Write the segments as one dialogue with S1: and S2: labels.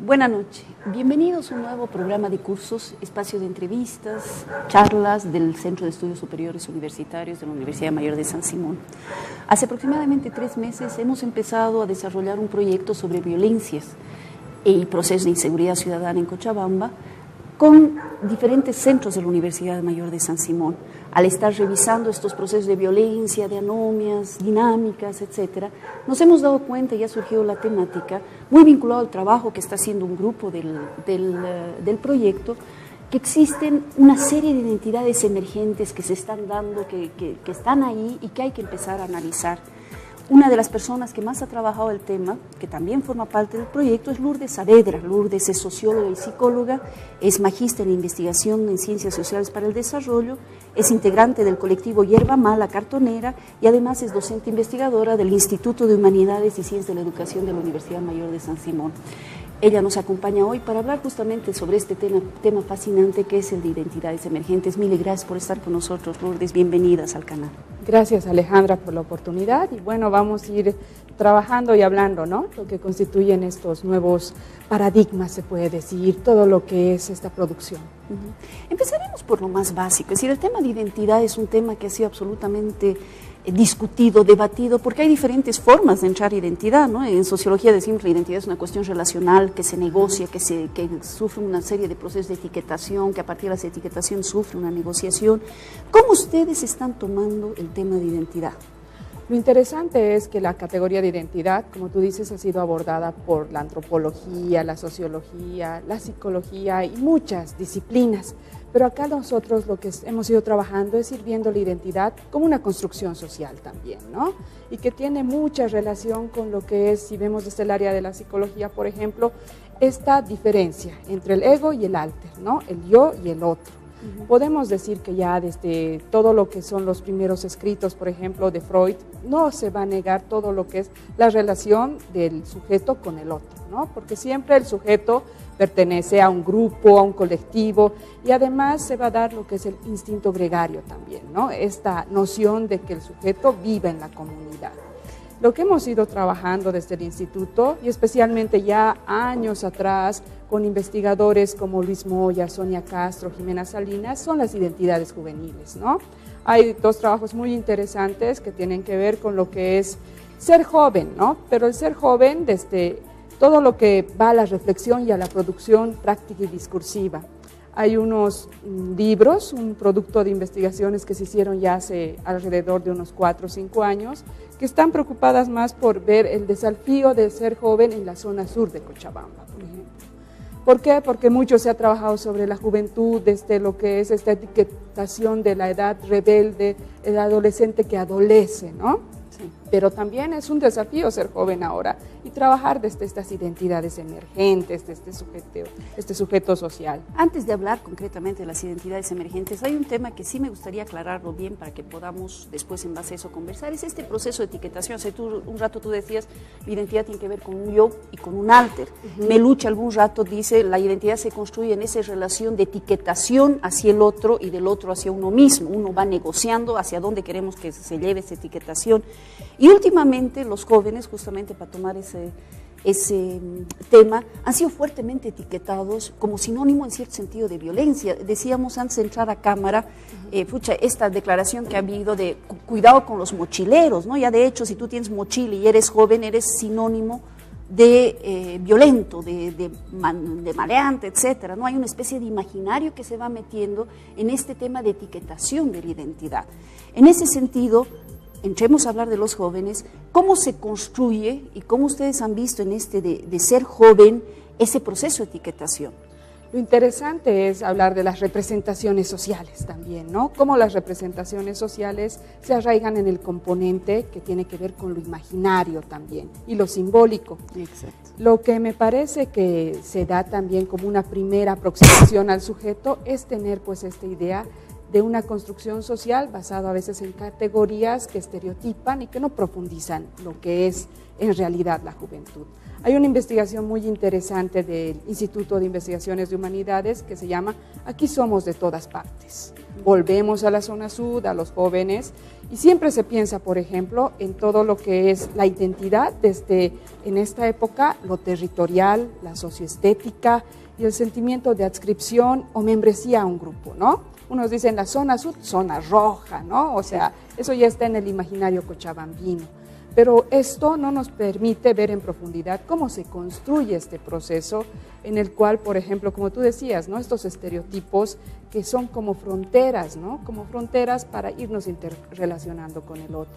S1: Buenas noches, bienvenidos a un nuevo programa de cursos, espacio de entrevistas, charlas del Centro de Estudios Superiores Universitarios de la Universidad Mayor de San Simón. Hace aproximadamente 3 meses hemos empezado a desarrollar un proyecto sobre violencias y procesos de inseguridad ciudadana en Cochabamba con diferentes centros de la Universidad Mayor de San Simón. Al estar revisando estos procesos de violencia, de anomias, dinámicas, etcétera, nos hemos dado cuenta y ha surgido la temática, muy vinculado al trabajo que está haciendo un grupo del proyecto, que existen una serie de identidades emergentes que se están dando, que están ahí y que hay que empezar a analizar. Una de las personas que más ha trabajado el tema, que también forma parte del proyecto, es Lourdes Saavedra. Lourdes es socióloga y psicóloga, es magíster en investigación en Ciencias Sociales para el Desarrollo, es integrante del colectivo Hierba Mala Cartonera y además es docente investigadora del Instituto de Humanidades y Ciencias de la Educación de la Universidad Mayor de San Simón. Ella nos acompaña hoy para hablar justamente sobre este tema fascinante que es el de identidades emergentes. Mil gracias por estar con nosotros, Lourdes. Bienvenidas al canal.
S2: Gracias, Alejandra, por la oportunidad. Y bueno, vamos a ir trabajando y hablando, ¿no? Lo que constituyen estos nuevos paradigmas, se puede decir, todo lo que es esta producción.
S1: Empezaremos por lo más básico. Es decir, el tema de identidad es un tema que ha sido absolutamente discutido, debatido, porque hay diferentes formas de entrar a identidad, ¿no? En sociología decimos que la identidad es una cuestión relacional que se negocia, que sufre una serie de procesos de etiquetación, que a partir de la etiquetación sufre una negociación. ¿Cómo ustedes están tomando el tema de identidad?
S2: Lo interesante es que la categoría de identidad, como tú dices, ha sido abordada por la antropología, la sociología, la psicología y muchas disciplinas. Pero acá nosotros lo que hemos ido trabajando es ir viendo la identidad como una construcción social también, ¿no? Y que tiene mucha relación con lo que es, si vemos desde el área de la psicología, por ejemplo, esta diferencia entre el ego y el alter, ¿no? El yo y el otro. Podemos decir que ya desde todo lo que son los primeros escritos, por ejemplo, de Freud, no se va a negar todo lo que es la relación del sujeto con el otro, ¿no? Porque siempre el sujeto pertenece a un grupo, a un colectivo, y además se va a dar lo que es el instinto gregario también, ¿no? Esta noción de que el sujeto vive en la comunidad. Lo que hemos ido trabajando desde el instituto, y especialmente ya años atrás, con investigadores como Luis Moya, Sonia Castro, Jimena Salinas, son las identidades juveniles, ¿no? Hay 2 trabajos muy interesantes que tienen que ver con lo que es ser joven, ¿no? Pero el ser joven desde todo lo que va a la reflexión y a la producción práctica y discursiva. Hay unos libros, un producto de investigaciones que se hicieron ya hace alrededor de unos 4 o 5 años, que están preocupadas más por ver el desafío de ser joven en la zona sur de Cochabamba, por ejemplo. ¿Por qué? Porque mucho se ha trabajado sobre la juventud, desde lo que es esta etiquetación de la edad rebelde, el adolescente que adolece, ¿no? Sí. Pero también es un desafío ser joven ahora y trabajar desde estas identidades emergentes, de este sujeto social.
S1: Antes de hablar concretamente de las identidades emergentes, hay un tema que sí me gustaría aclararlo bien para que podamos después en base a eso conversar, es este proceso de etiquetación. O sea, un rato tú decías, la identidad tiene que ver con un yo y con un alter. Melucci algún rato dice, la identidad se construye en esa relación de etiquetación hacia el otro y del otro hacia uno mismo. Uno va negociando hacia dónde queremos que se lleve esa etiquetación. Y últimamente los jóvenes, justamente para tomar ese tema, han sido fuertemente etiquetados como sinónimo en cierto sentido de violencia. Decíamos antes de entrar a cámara, esta declaración que ha habido de cuidado con los mochileros, ¿no? Ya de hecho, si tú tienes mochila y eres joven, eres sinónimo de violento, de maleante, etcétera, ¿no? Hay una especie de imaginario que se va metiendo en este tema de etiquetación de la identidad. En ese sentido, entremos a hablar de los jóvenes, cómo se construye y cómo ustedes han visto en de ser joven ese proceso de etiquetación.
S2: Lo interesante es hablar de las representaciones sociales también, ¿no? Cómo las representaciones sociales se arraigan en el componente que tiene que ver con lo imaginario también y lo simbólico.
S1: Exacto.
S2: Lo que me parece que se da también como una primera aproximación al sujeto es tener pues esta idea de una construcción social basada a veces en categorías que estereotipan y que no profundizan lo que es en realidad la juventud. Hay una investigación muy interesante del Instituto de Investigaciones de Humanidades que se llama Aquí somos de todas partes. Volvemos a la zona sur, a los jóvenes, y siempre se piensa, por ejemplo, en todo lo que es la identidad desde, en esta época, lo territorial, la socioestética y el sentimiento de adscripción o membresía a un grupo, ¿no? Unos dicen la zona sur, zona roja, ¿no? O sea, eso ya está en el imaginario cochabambino. Pero esto no nos permite ver en profundidad cómo se construye este proceso en el cual, por ejemplo, como tú decías, ¿no? Estos estereotipos que son como fronteras, ¿no? Como fronteras para irnos interrelacionando con el otro.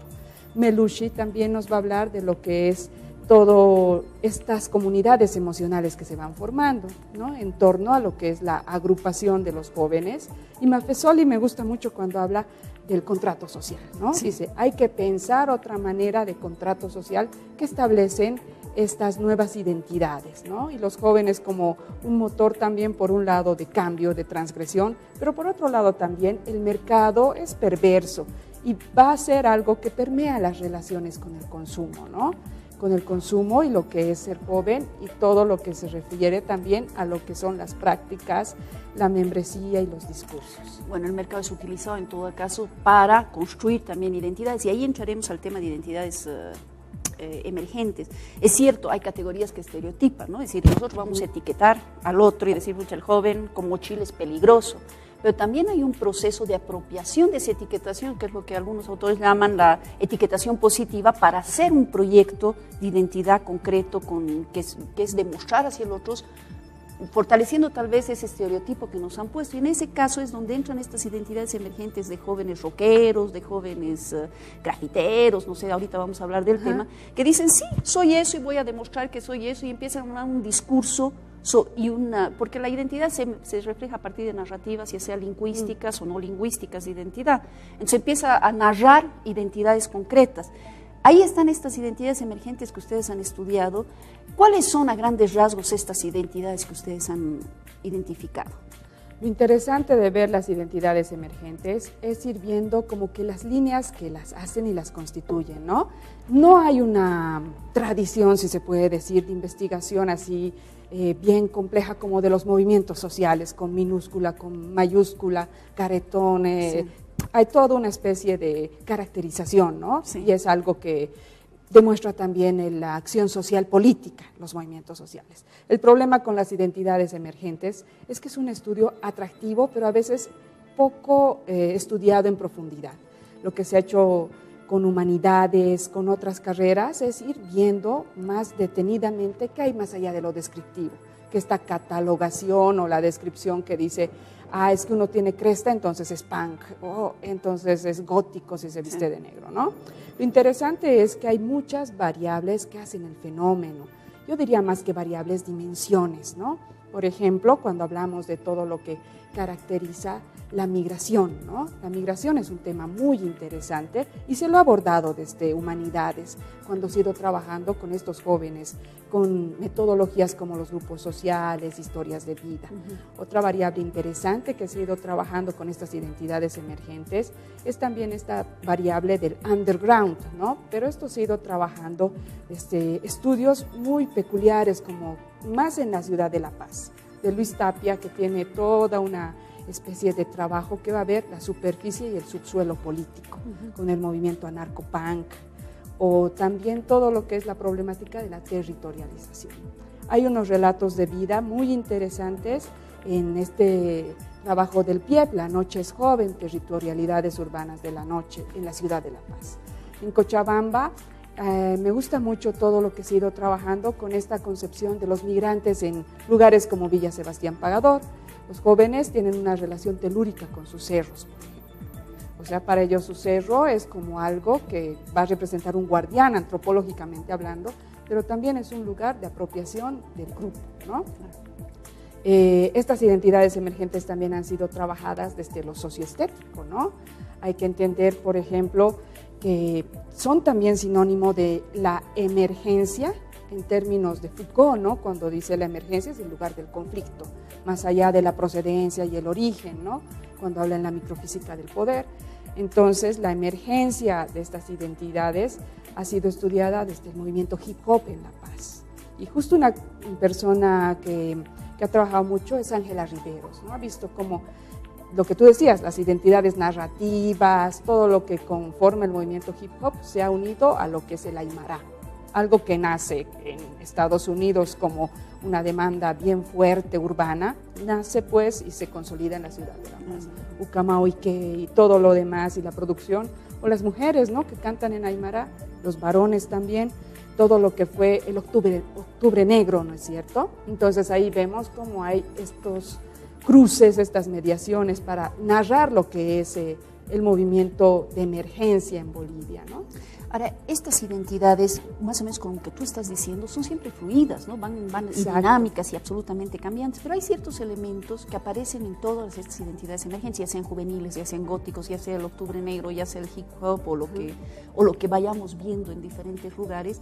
S2: Melushi también nos va a hablar de lo que es todas estas comunidades emocionales que se van formando, ¿no? En torno a lo que es la agrupación de los jóvenes. Y Maffesoli me gusta mucho cuando habla del contrato social, ¿no? Sí. Dice, hay que pensar otra manera de contrato social que establecen estas nuevas identidades, ¿no? Y los jóvenes como un motor también, por un lado, de cambio, de transgresión, pero por otro lado también el mercado es perverso y va a ser algo que permea las relaciones con el consumo, ¿no? Con el consumo y lo que es ser joven y todo lo que se refiere también a lo que son las prácticas, la membresía y los discursos.
S1: Bueno, el mercado es utilizado en todo caso para construir también identidades y ahí entraremos al tema de identidades emergentes. Es cierto, hay categorías que estereotipan, ¿no? Es decir, nosotros vamos a etiquetar al otro y decir, pucha, el joven con mochila es peligroso. Pero también hay un proceso de apropiación de esa etiquetación, que es lo que algunos autores llaman la etiquetación positiva, para hacer un proyecto de identidad concreto que es demostrar hacia los otros, fortaleciendo tal vez ese estereotipo que nos han puesto. Y en ese caso es donde entran estas identidades emergentes de jóvenes rockeros, de jóvenes grafiteros, no sé, ahorita vamos a hablar del tema, que dicen, sí, soy eso y voy a demostrar que soy eso, y empiezan a dar un discurso porque la identidad se refleja a partir de narrativas, ya sea lingüísticas o no lingüísticas de identidad. Entonces empieza a narrar identidades concretas. Ahí están estas identidades emergentes que ustedes han estudiado. ¿Cuáles son a grandes rasgos estas identidades que ustedes han identificado?
S2: Lo interesante de ver las identidades emergentes es ir viendo como que las líneas que las hacen y las constituyen, ¿no? No hay una tradición, si se puede decir, de investigación así bien compleja como de los movimientos sociales, con minúscula, con mayúscula, caretones. Sí. Hay toda una especie de caracterización, ¿no? Sí. Y es algo que demuestra también la acción social política, los movimientos sociales. El problema con las identidades emergentes es que es un estudio atractivo, pero a veces poco estudiado en profundidad. Lo que se ha hecho con humanidades, con otras carreras, es ir viendo más detenidamente qué hay más allá de lo descriptivo, que esta catalogación o la descripción que dice, es que uno tiene cresta, entonces es punk, o entonces es gótico si se viste de negro, ¿no? Lo interesante es que hay muchas variables que hacen el fenómeno. Yo diría más que variables, dimensiones, ¿no? Por ejemplo, cuando hablamos de todo lo que caracteriza la migración, ¿no? La migración es un tema muy interesante y se lo ha abordado desde Humanidades, cuando se ha ido trabajando con estos jóvenes, con metodologías como los grupos sociales, historias de vida. Otra variable interesante que se ha ido trabajando con estas identidades emergentes es también esta variable del underground, ¿no? Pero esto se ha ido trabajando desde estudios muy peculiares, como más en la ciudad de La Paz, de Luis Tapia, que tiene toda una especie de trabajo que va a ver la superficie y el subsuelo político, con el movimiento anarcopunk, o también todo lo que es la problemática de la territorialización. Hay unos relatos de vida muy interesantes en este trabajo del PIEP, La noche es joven, territorialidades urbanas de la noche en la ciudad de La Paz. En Cochabamba me gusta mucho todo lo que se ha ido trabajando con esta concepción de los migrantes en lugares como Villa Sebastián Pagador. Los jóvenes tienen una relación telúrica con sus cerros, por ejemplo. O sea, para ellos su cerro es como algo que va a representar un guardián antropológicamente hablando, pero también es un lugar de apropiación del grupo, ¿no? Estas identidades emergentes también han sido trabajadas desde lo socioestético, ¿no? Hay que entender, por ejemplo, que son también sinónimo de la emergencia en términos de Foucault, ¿no? Cuando dice la emergencia es el lugar del conflicto, más allá de la procedencia y el origen, ¿no? Cuando habla en la microfísica del poder. Entonces, la emergencia de estas identidades ha sido estudiada desde el movimiento hip hop en La Paz. Y justo una persona que ha trabajado mucho es Ángela Riveros, ¿no? Ha visto cómo lo que tú decías, las identidades narrativas, todo lo que conforma el movimiento hip hop se ha unido a lo que es el aymara, algo que nace en Estados Unidos como una demanda bien fuerte urbana, nace pues y se consolida en la ciudad de La Paz. Ucamao y todo lo demás y la producción, o las mujeres, ¿no?, que cantan en aymara, los varones también, todo lo que fue el octubre negro, ¿no es cierto? Entonces ahí vemos cómo hay estos cruces, estas mediaciones para narrar lo que es el movimiento de emergencia en Bolivia, ¿no?
S1: Ahora, estas identidades, más o menos con lo que tú estás diciendo, son siempre fluidas, ¿no? Van dinámicas y absolutamente cambiantes, pero hay ciertos elementos que aparecen en todas estas identidades emergentes, ya sean juveniles, ya sean góticos, ya sea el octubre negro, ya sea el hip hop o lo que vayamos viendo en diferentes lugares.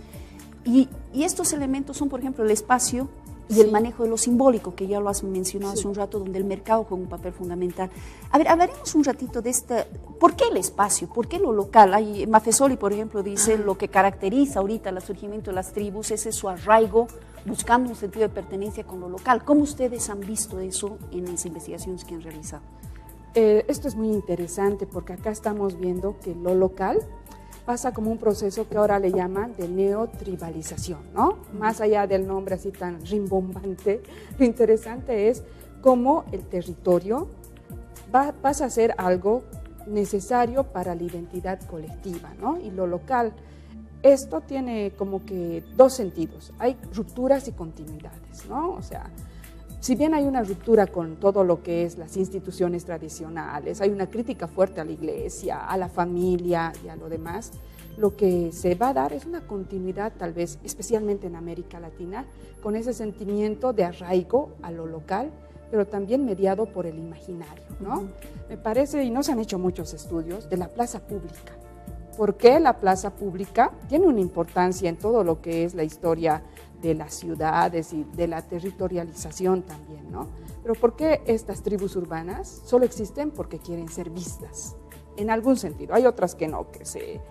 S1: Y estos elementos son, por ejemplo, el espacio y el manejo de lo simbólico, que ya lo has mencionado hace un rato, donde el mercado juega un papel fundamental. A ver, hablaremos un ratito de ¿por qué el espacio? ¿Por qué lo local? Mafezoli, por ejemplo, dice lo que caracteriza ahorita el surgimiento de las tribus es su arraigo, buscando un sentido de pertenencia con lo local. ¿Cómo ustedes han visto eso en las investigaciones que han realizado?
S2: Esto es muy interesante porque acá estamos viendo que lo local pasa como un proceso que ahora le llaman de neotribalización, ¿no? Más allá del nombre así tan rimbombante, lo interesante es cómo el territorio pasa a ser algo necesario para la identidad colectiva, ¿no? Y lo local, esto tiene como que dos sentidos, hay rupturas y continuidades, ¿no? O sea, si bien hay una ruptura con todo lo que es las instituciones tradicionales, hay una crítica fuerte a la iglesia, a la familia y a lo demás, lo que se va a dar es una continuidad, tal vez, especialmente en América Latina, con ese sentimiento de arraigo a lo local, pero también mediado por el imaginario, ¿no? Me parece, y no se han hecho muchos estudios, de la plaza pública. ¿Por qué la plaza pública tiene una importancia en todo lo que es la historia de las ciudades y de la territorialización también, ¿no? Pero ¿por qué estas tribus urbanas solo existen porque quieren ser vistas? En algún sentido, hay otras que no, que se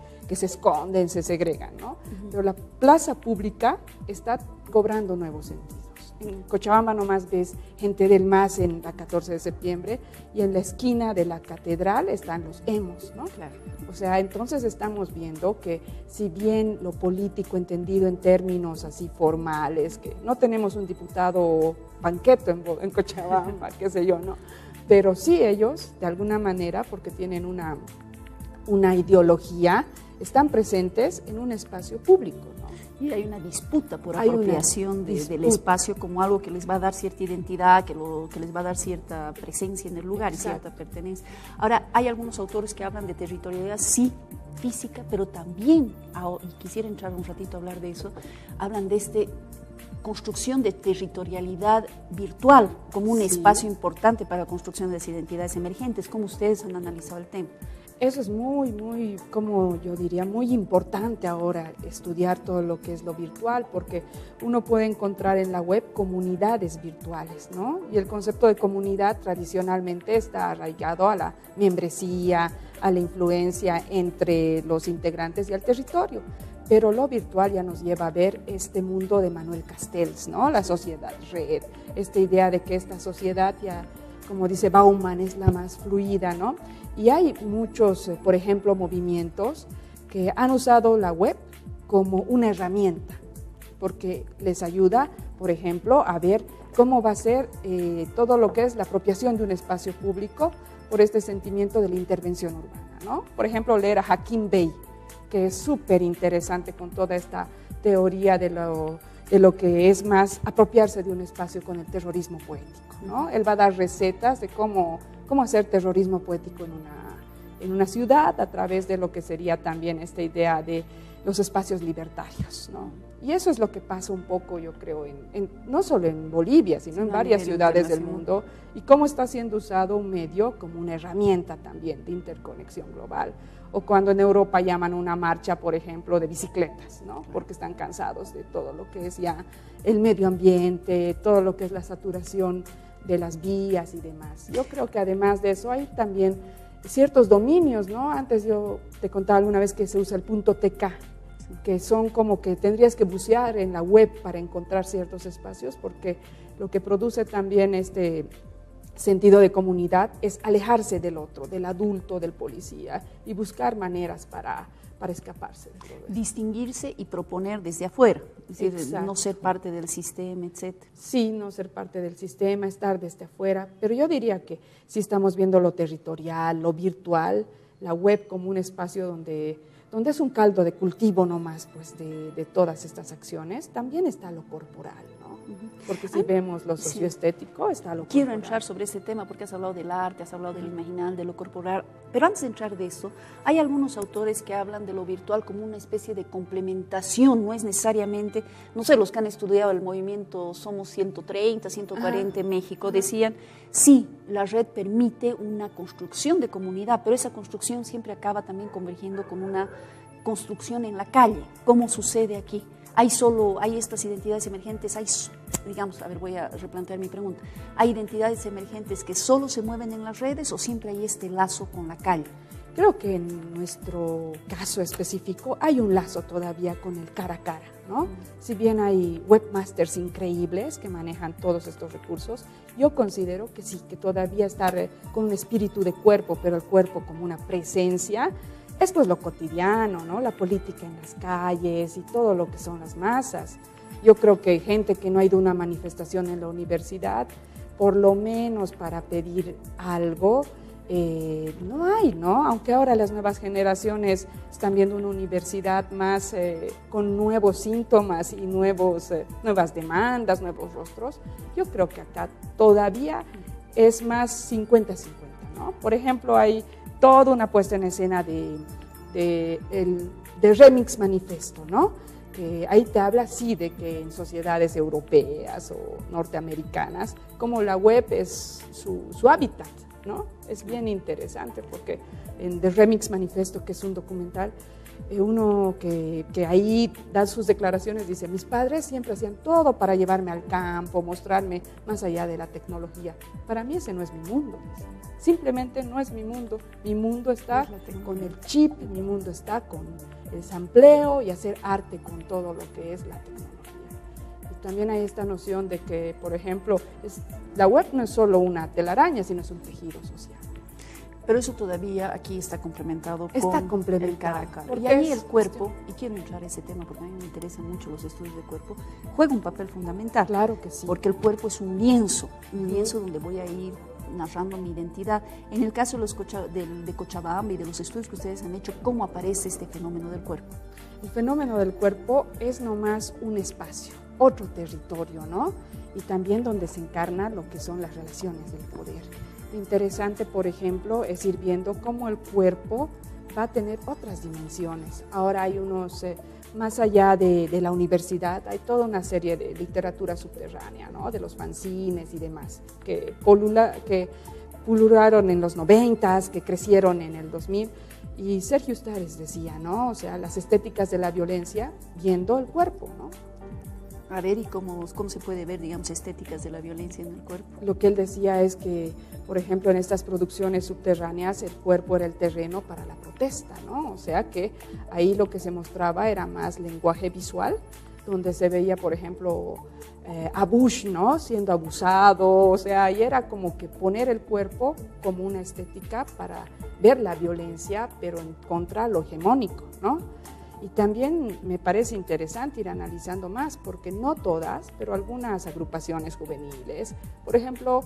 S2: esconden, se segregan, ¿no? Pero la plaza pública está cobrando nuevos sentidos. En Cochabamba nomás ves gente del MAS en la 14 de septiembre y en la esquina de la catedral están los emos, ¿no? Claro. O sea, entonces estamos viendo que si bien lo político entendido en términos así formales, que no tenemos un diputado panqueto en Cochabamba, qué sé yo, ¿no? Pero sí ellos, de alguna manera, porque tienen una ideología, están presentes en un espacio público, ¿no?
S1: Y hay una disputa por apropiación del espacio como algo que les va a dar cierta identidad, que les va a dar cierta presencia en el lugar. Exacto. Y cierta pertenencia. Ahora, hay algunos autores que hablan de territorialidad, sí, física, pero también, y quisiera entrar un ratito a hablar de eso, hablan de construcción de territorialidad virtual como un espacio importante para la construcción de las identidades emergentes. ¿Cómo ustedes han analizado el tema?
S2: Eso es muy, como yo diría, muy importante ahora estudiar todo lo que es lo virtual, porque uno puede encontrar en la web comunidades virtuales, ¿no? Y el concepto de comunidad tradicionalmente está arraigado a la membresía, a la influencia entre los integrantes y al territorio. Pero lo virtual ya nos lleva a ver este mundo de Manuel Castells, ¿no? La sociedad red, esta idea de que esta sociedad ya, como dice Bauman, es la más fluida, ¿no? Y hay muchos, por ejemplo, movimientos que han usado la web como una herramienta, porque les ayuda, por ejemplo, a ver cómo va a ser todo lo que es la apropiación de un espacio público por este sentimiento de la intervención urbana, ¿no? Por ejemplo, leer a Hakim Bey, que es súper interesante con toda esta teoría de lo que es más apropiarse de un espacio con el terrorismo poético, ¿no? Él va a dar recetas de cómo hacer terrorismo poético en una ciudad a través de lo que sería también esta idea de los espacios libertarios, ¿no? Y eso es lo que pasa un poco, yo creo, no solo en Bolivia, sino en varias ciudades del mundo, y cómo está siendo usado un medio como una herramienta también de interconexión global. O cuando en Europa llaman una marcha, por ejemplo, de bicicletas, ¿no? Porque están cansados de todo lo que es ya el medio ambiente, todo lo que es la saturación de las vías y demás. Yo creo que además de eso hay también ciertos dominios, ¿no? Antes yo te contaba alguna vez que se usa el punto .tk, que son como que tendrías que bucear en la web para encontrar ciertos espacios, porque lo que produce también este sentido de comunidad es alejarse del otro, del adulto, del policía, y buscar maneras para escaparse de todo eso.
S1: Distinguirse y proponer desde afuera, es decir,
S2: Exacto.
S1: no ser parte del sistema, etc.
S2: Sí, no ser parte del sistema, estar desde afuera, pero yo diría que si estamos viendo lo territorial, lo virtual, la web como un espacio donde es un caldo de cultivo nomás pues, de todas estas acciones, también está lo corporal, ¿no? Porque si vemos lo socioestético, está lo corporal.
S1: Quiero entrar sobre ese tema porque has hablado del arte, has hablado del imaginal, de lo corporal, pero antes de entrar de eso, hay algunos autores que hablan de lo virtual como una especie de complementación, no es necesariamente, no sé, los que han estudiado el movimiento Somos 130, 140 en México, decían, sí, la red permite una construcción de comunidad, pero esa construcción siempre acaba también convergiendo con una construcción en la calle, como sucede aquí. Hay estas identidades emergentes, digamos, a ver, voy a replantear mi pregunta. ¿Hay identidades emergentes que solo se mueven en las redes o siempre hay este lazo con la calle?
S2: Creo que en nuestro caso específico hay un lazo todavía con el cara a cara, ¿no? Si bien hay webmasters increíbles que manejan todos estos recursos, yo considero que sí, que todavía estar con un espíritu de cuerpo, pero el cuerpo como una presencia, es pues lo cotidiano, ¿no? La política en las calles y todo lo que son las masas. Yo creo que gente que no ha ido a una manifestación en la universidad, por lo menos para pedir algo, no hay, ¿no? Aunque ahora las nuevas generaciones están viendo una universidad más con nuevos síntomas y nuevas demandas, nuevos rostros, yo creo que acá todavía es más 50-50, ¿no? Por ejemplo, hay toda una puesta en escena de Remix Manifesto, ¿no? Que ahí te habla, sí, de que en sociedades europeas o norteamericanas, como la web es su hábitat, ¿no? Es bien interesante porque en The Remix Manifesto, que es un documental, uno que ahí da sus declaraciones, dice, mis padres siempre hacían todo para llevarme al campo, mostrarme más allá de la tecnología. Para mí ese no es mi mundo, simplemente no es mi mundo está con el chip, mi mundo está con el sampleo y hacer arte con todo lo que es la tecnología. Y también hay esta noción de que, por ejemplo, la web no es solo una telaraña, sino es un tejido social.
S1: Pero eso todavía aquí está complementado con el cara a cara. Y ahí el cuerpo, y quiero entrar a ese tema porque a mí me interesan mucho los estudios de cuerpo, juega un papel fundamental.
S2: Claro que sí.
S1: Porque el cuerpo es un lienzo donde voy a ir narrando mi identidad. En el caso de Cochabamba y de los estudios que ustedes han hecho, ¿cómo aparece este fenómeno del cuerpo?
S2: El fenómeno del cuerpo es nomás un espacio, otro territorio, ¿no? Y también donde se encarna lo que son las relaciones del poder. Interesante, por ejemplo, es ir viendo cómo el cuerpo va a tener otras dimensiones. Ahora hay más allá de la universidad, hay toda una serie de literatura subterránea, ¿no? De los fanzines y demás, que pulularon en los 90s, que crecieron en el 2000. Y Sergio Ustares decía, ¿no? O sea, las estéticas de la violencia viendo el cuerpo, ¿no?
S1: A ver, ¿y cómo se puede ver, digamos, estéticas de la violencia en el cuerpo?
S2: Lo que él decía es que, por ejemplo, en estas producciones subterráneas el cuerpo era el terreno para la protesta, ¿no? O sea que ahí lo que se mostraba era más lenguaje visual, donde se veía, por ejemplo, a Bush, ¿no? Siendo abusado, o sea, y era como que poner el cuerpo como una estética para ver la violencia, pero en contra lo hegemónico, ¿no? Y también me parece interesante ir analizando más, porque no todas, pero algunas agrupaciones juveniles, por ejemplo,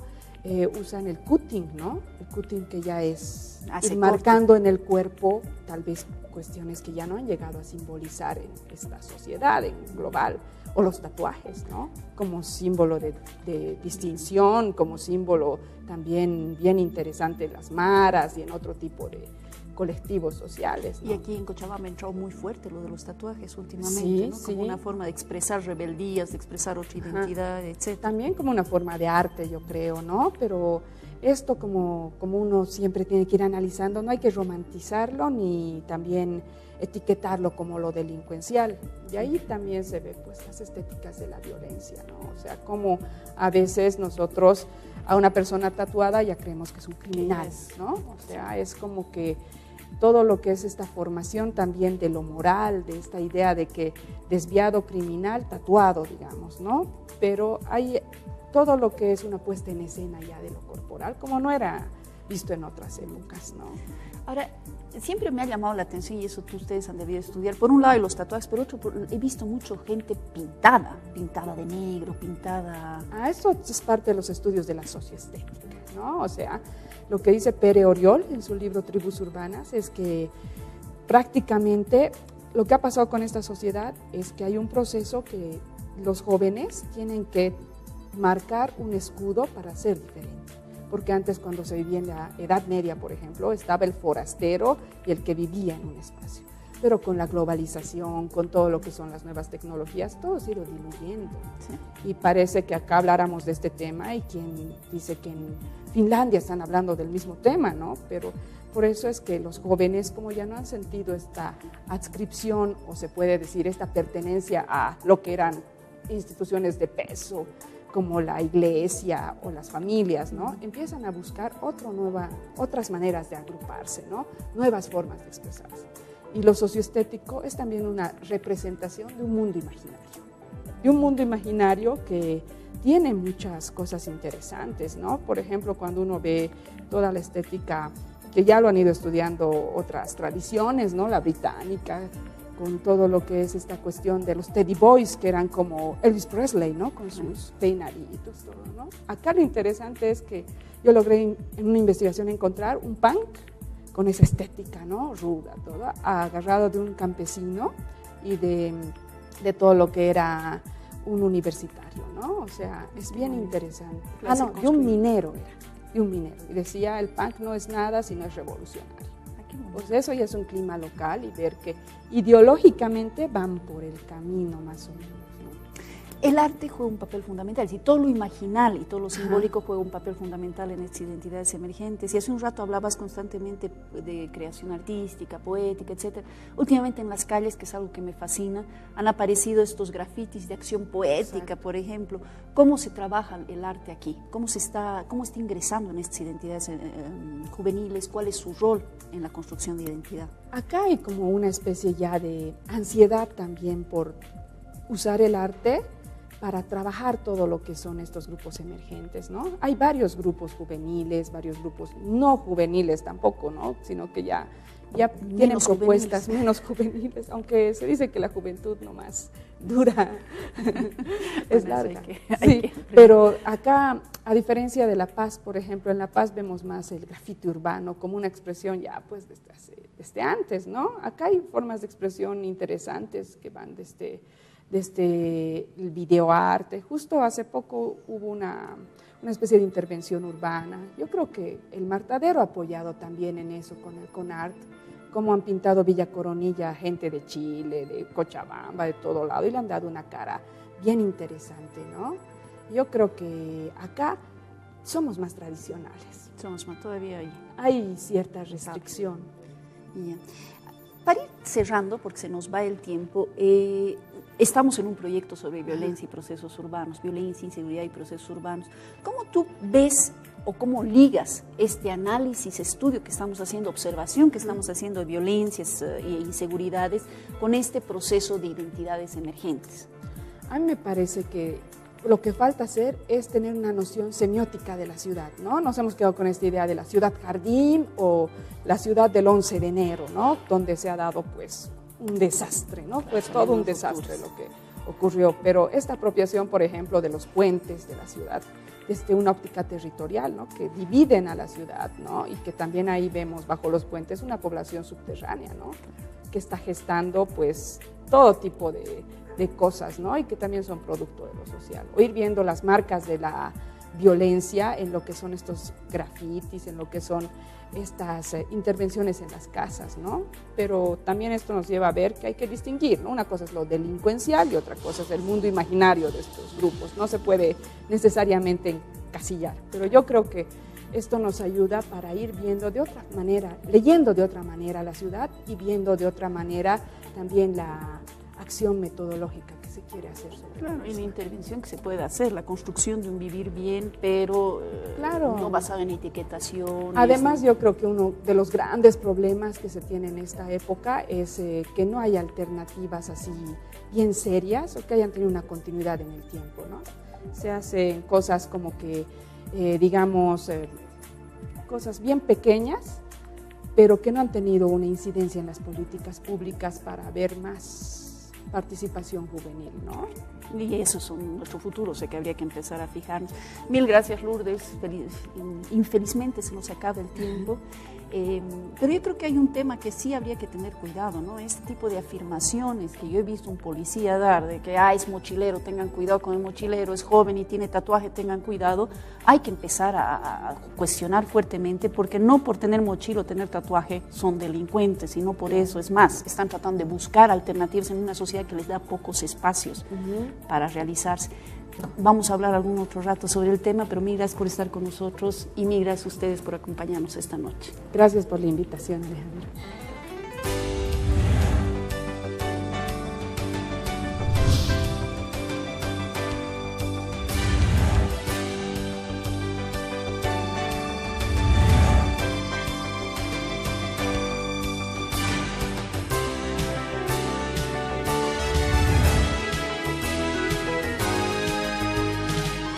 S2: usan el cutting, ¿no? El cutting que ya es ir marcando en el cuerpo tal vez cuestiones que ya no han llegado a simbolizar en esta sociedad en global, o los tatuajes, ¿no? Como símbolo de distinción, como símbolo también bien interesante en las maras y en otro tipo de colectivos sociales, ¿no?
S1: Y aquí en Cochabamba ha entrado muy fuerte lo de los tatuajes últimamente,
S2: sí,
S1: ¿no? Como una forma de expresar rebeldías, de expresar otra identidad, etc.
S2: También como una forma de arte, yo creo, ¿no? Pero esto como uno siempre tiene que ir analizando, no hay que romantizarlo ni también etiquetarlo como lo delincuencial. Y ahí también se ve pues las estéticas de la violencia, ¿no? O sea, como a veces nosotros a una persona tatuada ya creemos que es un criminal, ¿no? O sea, es como que todo lo que es esta formación también de lo moral, de esta idea de que desviado criminal, tatuado, digamos, ¿no? Pero hay todo lo que es una puesta en escena ya de lo corporal, como no era visto en otras épocas, ¿no?
S1: Ahora, siempre me ha llamado la atención, y eso ustedes han debido estudiar, por un lado hay los tatuajes, pero otro, he visto mucho gente pintada de negro, pintada...
S2: Eso es parte de los estudios de la socioestética, ¿no? O sea, lo que dice Pere Oriol en su libro Tribus Urbanas es que prácticamente lo que ha pasado con esta sociedad es que hay un proceso que los jóvenes tienen que marcar un escudo para ser diferentes. Porque antes, cuando se vivía en la Edad Media, por ejemplo, estaba el forastero y el que vivía en un espacio. Pero con la globalización, con todo lo que son las nuevas tecnologías, todo se ha ido diluyendo. Sí. Y parece que acá habláramos de este tema, y quien dice que en Finlandia están hablando del mismo tema, ¿no? Pero por eso es que los jóvenes, como ya no han sentido esta adscripción, o se puede decir esta pertenencia a lo que eran instituciones de peso, como la iglesia o las familias, ¿no? Empiezan a buscar otras maneras de agruparse, ¿no? Nuevas formas de expresarse. Y lo socioestético es también una representación de un mundo imaginario, que tiene muchas cosas interesantes, ¿no? Por ejemplo, cuando uno ve toda la estética, que ya lo han ido estudiando otras tradiciones, ¿no? La británica, con todo lo que es esta cuestión de los Teddy Boys, que eran como Elvis Presley, ¿no? Con sus peinaditos, todo, ¿no? Acá lo interesante es que yo logré en una investigación encontrar un punk con esa estética, ¿no? Ruda, todo, agarrado de un campesino y de todo lo que era un universitario, ¿no? O sea, es bien interesante. De un minero era, de un minero. Y decía, el punk no es nada si no es revolucionario. Pues eso ya es un clima local, y ver que ideológicamente van por el camino más o menos, ¿no?
S1: El arte juega un papel fundamental, es decir, todo lo imaginal y todo lo simbólico juega un papel fundamental en estas identidades emergentes. Y hace un rato hablabas constantemente de creación artística, poética, etc. Últimamente en las calles, que es algo que me fascina, han aparecido estos grafitis de acción poética. Exacto. Por ejemplo. ¿Cómo se trabaja el arte aquí? ¿Cómo está ingresando en estas identidades juveniles? ¿Cuál es su rol en la construcción de identidad?
S2: Acá hay como una especie ya de ansiedad también por usar el arte para trabajar todo lo que son estos grupos emergentes, ¿no? Hay varios grupos juveniles, varios grupos no juveniles tampoco, ¿no? Sino que ya tienen propuestas menos juveniles, aunque se dice que la juventud nomás dura, es larga. Sí, pero acá, a diferencia de La Paz, por ejemplo, en La Paz vemos más el grafiti urbano como una expresión ya pues desde antes, ¿no? Acá hay formas de expresión interesantes que van desde el videoarte. Justo hace poco hubo una especie de intervención urbana. Yo creo que el Martadero ha apoyado también en eso con el CONART, como han pintado Villa Coronilla gente de Chile, de Cochabamba, de todo lado, y le han dado una cara bien interesante, ¿no? Yo creo que acá somos más tradicionales.
S1: Somos más, todavía
S2: hay cierta restricción.
S1: Bien. Para ir cerrando, porque se nos va el tiempo, estamos en un proyecto sobre violencia y procesos urbanos, violencia, inseguridad y procesos urbanos. ¿Cómo tú ves o cómo ligas este análisis, estudio que estamos haciendo, observación que estamos haciendo de violencias e inseguridades con este proceso de identidades emergentes?
S2: A mí me parece que lo que falta hacer es tener una noción semiótica de la ciudad, ¿no? Nos hemos quedado con esta idea de la ciudad jardín o la ciudad del 11 de enero, ¿no? Donde se ha dado pues un desastre, ¿no? Pues todo un desastre lo que ocurrió. Pero esta apropiación, por ejemplo, de los puentes de la ciudad, desde una óptica territorial, ¿no? Que dividen a la ciudad, ¿no? Y que también ahí vemos bajo los puentes una población subterránea, ¿no? Que está gestando pues todo tipo de cosas, ¿no? Y que también son producto de lo social. O ir viendo las marcas de la violencia en lo que son estos grafitis, en lo que son estas intervenciones en las casas, ¿no? Pero también esto nos lleva a ver que hay que distinguir, ¿no? Una cosa es lo delincuencial y otra cosa es el mundo imaginario de estos grupos. No se puede necesariamente encasillar, pero yo creo que esto nos ayuda para ir viendo de otra manera, leyendo de otra manera la ciudad y viendo de otra manera también la acción metodológica que se se quiere hacer sobre
S1: Claro,
S2: todo
S1: y
S2: eso.
S1: la intervención que se puede hacer, la construcción de un vivir bien, pero
S2: Claro.
S1: no basado en etiquetaciones.
S2: Además, yo creo que uno de los grandes problemas que se tiene en esta época es que no hay alternativas así bien serias o que hayan tenido una continuidad en el tiempo, ¿no? Se hacen cosas como que, digamos, cosas bien pequeñas, pero que no han tenido una incidencia en las políticas públicas para ver más participación juvenil, ¿no?
S1: Y eso es nuestro futuro, sé que habría que empezar a fijarnos. Mil gracias, Lourdes. Infelizmente se nos acaba el tiempo. Pero yo creo que hay un tema que sí habría que tener cuidado, ¿no? Este tipo de afirmaciones que yo he visto un policía dar, de que es mochilero, tengan cuidado con el mochilero, es joven y tiene tatuaje, tengan cuidado, hay que empezar a cuestionar fuertemente, porque no por tener mochila o tener tatuaje son delincuentes, sino por eso, es más, están tratando de buscar alternativas en una sociedad que les da pocos espacios para realizarse. Vamos a hablar algún otro rato sobre el tema, pero mil gracias por estar con nosotros y mil gracias a ustedes por acompañarnos esta noche.
S2: Gracias por la invitación, Alejandra.